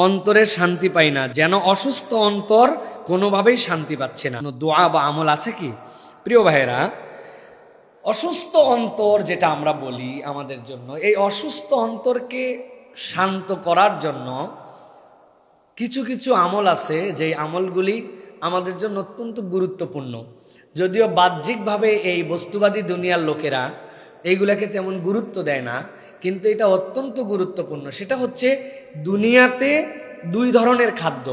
অন্তরের শান্তি পাই না, যেন অসুস্থ অন্তর কোনোভাবেই শান্তি পাচ্ছে না। দোয়া বা আমল আছে কি প্রিয় ভাইয়েরা? অসুস্থ অন্তর যেটা আমরা বলি আমাদের জন্য, এই অসুস্থ অন্তরকে শান্ত করার জন্য কিছু কিছু আমল আছে, যে আমলগুলি আমাদের জন্য অত্যন্ত গুরুত্বপূর্ণ। যদিও বাহ্যিকভাবে এই বস্তুবাদী দুনিয়ার লোকেরা এইগুলাকে তেমন গুরুত্ব দেয় না, কিন্তু এটা অত্যন্ত গুরুত্বপূর্ণ। সেটা হচ্ছে, দুনিয়াতে দুই ধরনের খাদ্য,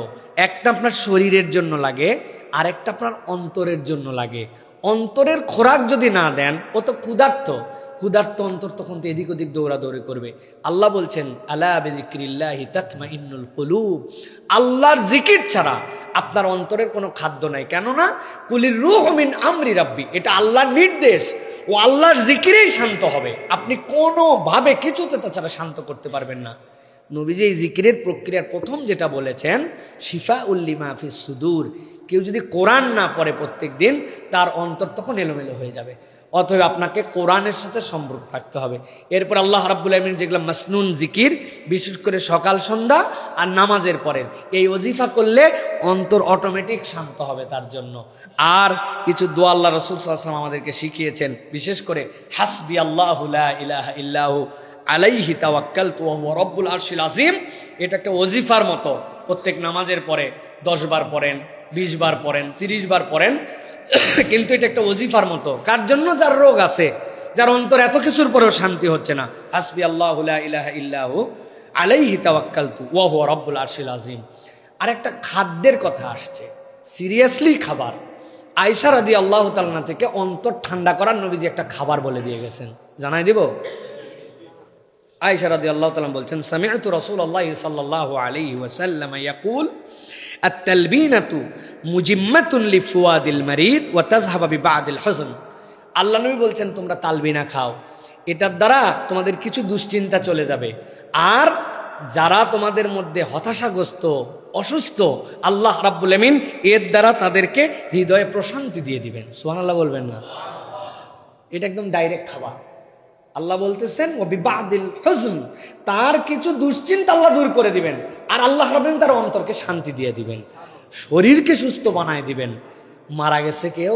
একটা আপনার শরীরের জন্য লাগে, আর একটা আপনার অন্তরের জন্য লাগে। অন্তরের খোরাক যদি না দেন, ও তো ক্ষুধার্ত অন্তর তখন তো এদিক ওদিক দৌড়াদৌড়ি করবে। আল্লাহ বলছেন, আলা বিযিক্রিল্লাহি তাতমাইন্নুল কুলুব, আল্লাহর জিকির ছাড়া আপনার অন্তরের কোনো খাদ্য নাই। কেননা কুলির রূহু মিন আমরি রাব্বি, এটা আল্লাহর নির্দেশ, ও আল্লাহর জিকিরেই শান্ত হবে। আপনি কোনোভাবে কিছুতে তাছাড়া শান্ত করতে পারবেন না। নবীজি এই জিকিরের প্রক্রিয়ার প্রথম যেটা বলেছেন, শিফাউল লিমা ফিস সুদূর, কেউ যদি কোরআন না পড়ে প্রত্যেক দিন, তার অন্তর তখন এলোমেলো হয়ে যাবে। অতএব আপনাকে কোরআনের সাথে সম্পর্ক রাখতে হবে। এরপর আল্লাহ রাব্বুল আমিন যেগুলো মাসনুন জিকির, বিশেষ করে সকাল সন্ধ্যা আর নামাজের পরের এই ওজিফা করলে অন্তর অটোমেটিক শান্ত হবে তার জন্য। আর কিছু দোয়া আল্লাহ রাসূল সাল্লাল্লাহু আলাইহি ওয়াসাল্লাম আমাদেরকে শিখিয়েছেন, বিশেষ করে হাসবি আল্লাহু লা ইলাহা ইল্লাহু আলাইহি তাওয়াক্কালতু ওয়া হুয়া রাব্বুল আরশিল আযীম। এটা একটা ওজিফার মতো, প্রত্যেক নামাজের পরে 10 বার পড়েন, 20 বার পড়েন, 30 বার পড়েন, কিন্তু এটা একটা ওজিফার মতো। কার জন্য? যার রোগ আছে, যার অন্তর এত কিছুর পরেও শান্তি হচ্ছে না। হাসবি আল্লাহু লা ইলাহা ইল্লাহু আলাইহি তাওয়াক্কালতু ওয়া হুয়া রাব্বুল আরশিল আযীম। আর একটা খাদ্যের কথা আসছে, সিরিয়াসলি খাবার। আয়েশা রাদিয়াল্লাহু তাআলা থেকে অন্তর ঠান্ডা করার নবীজি একটা খাবার বলে দিয়ে গেছেন, জানাই দিব। আয়েশা রাদিয়াল্লাহু তাআলা বলছেন, সামি'তু রাসূলুল্লাহ সাল্লাল্লাহু আলাইহি ওয়াসাল্লাম ইয়াকুল আত-তালবিনাতু মুজিম্মাতুন লিফুয়াদিল মারিদ ওয়া তাযহাবু বিবাদিল হুজন। আল্লাহ নবী বলছেন, তোমরা তালবিনা খাও, এটার দ্বারা তোমাদের কিছু দুশ্চিন্তা চলে যাবে। আর যারা তোমাদের মধ্যে হতাশাগ্রস্ত, অসুস্থ, আল্লাহ রাব্বুল আমিন এর দ্বারা তাদেরকে হৃদয়ে প্রশান্তি দিয়ে দিবেন। সুবহানাল্লাহ বলবেন না? এটা একদম ডাইরেক্ট খাবার। আল্লাহ বলতেছেন, ও বিবাদিল হুজন, তার কিছু দুশ্চিন্তা আল্লাহ দূর করে দিবেন। আর আল্লাহ রাব্বুল তার অন্তরকে শান্তি দিয়ে দিবেন, শরীরকে সুস্থ বানায় দিবেন। মারা গেছে কেউ,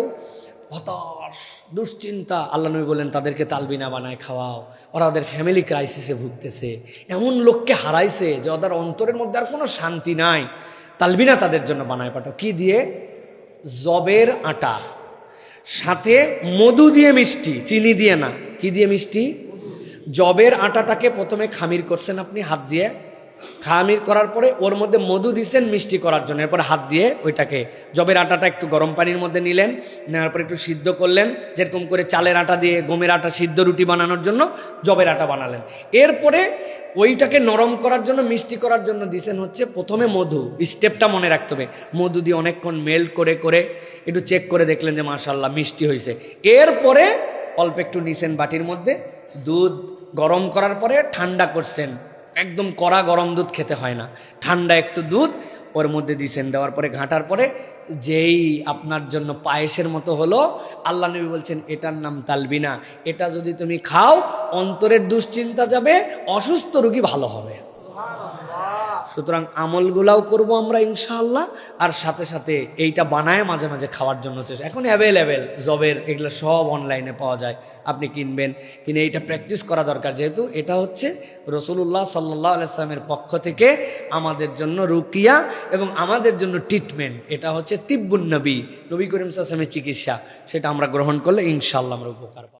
হতাশ, দুশ্চিন্তা, আল্লাহ নবী বলেন তাদেরকে তালবিনা বানায় খাওয়াও। ওরা ওদের ফ্যামিলি ক্রাইসিসে ভুগতেছে, এমন লোককে হারাইছে যে ওদের অন্তরের মধ্যে আর কোনো শান্তি নাই, তালবিনা তাদের জন্য বানায় পাঠাও। কি দিয়ে? জবের আটা, সাথে মধু দিয়ে মিষ্টি, চিনি দিয়ে না। কি দিয়ে মিষ্টি? জবের আটাটাকে প্রথমে খামির করছেন আপনি হাত দিয়ে, খামির করার পরে ওর মধ্যে মধু দিচ্ছেন মিষ্টি করার জন্য। এরপর হাত দিয়ে ওইটাকে, জবের আটাটা একটু গরম পানির মধ্যে নিলেন, নেওয়ার পরে একটু সিদ্ধ করলেন, যেরকম করে চালের আটা দিয়ে গমের আটা সিদ্ধ রুটি বানানোর জন্য জবের আটা বানালেন। এরপরে ওইটাকে নরম করার জন্য, মিষ্টি করার জন্য দিছেন হচ্ছে প্রথমে মধু। স্টেপটা মনে রাখতে হবে, মধু দিয়ে অনেকক্ষণ মেল্ট করে করে একটু চেক করে দেখলেন যে মাশাআল্লাহ মিষ্টি হয়েছে। এরপরে অল্প একটু নিছেন বাটির মধ্যে, দুধ গরম করার পরে ঠান্ডা করছেন। একদম কড়া গরম দুধ খেতে হয় না, ঠান্ডা একটু দুধ ওর মধ্যে দিছেন। দেওয়ার পরে ঘাঁটার পরে যেই আপনার জন্য পায়েসের মতো হলো, আল্লাহ নবী বলছেন এটার নাম তালবিনা। এটা যদি তুমি খাও, অন্তরের দুশ্চিন্তা যাবে, অসুস্থ রোগী ভালো হবে। সুতরাং আমলগুলাও করব আমরা ইনশাআল্লাহ, আর সাথে সাথে এইটা বানায় মাঝে মাঝে খাওয়ার জন্য চেষ্টা। এখন অ্যাভেলেবেল জবের এগুলো সব অনলাইনে পাওয়া যায়, আপনি কিনবেন, কিনে এইটা প্র্যাকটিস করা দরকার। যেহেতু এটা হচ্ছে রাসূলুল্লাহ সাল্লাল্লাহু আলাইহি ওয়াসাল্লামের পক্ষ থেকে আমাদের জন্য রুকিয়া এবং আমাদের জন্য ট্রিটমেন্ট। এটা হচ্ছে তিব্বুন নবী, নবী করিম সাল্লাল্লাহু আলাইহি ওয়াসাল্লামের চিকিৎসা। সেটা আমরা গ্রহণ করলে ইনশাআল্লাহ আমরা উপকার পাবো।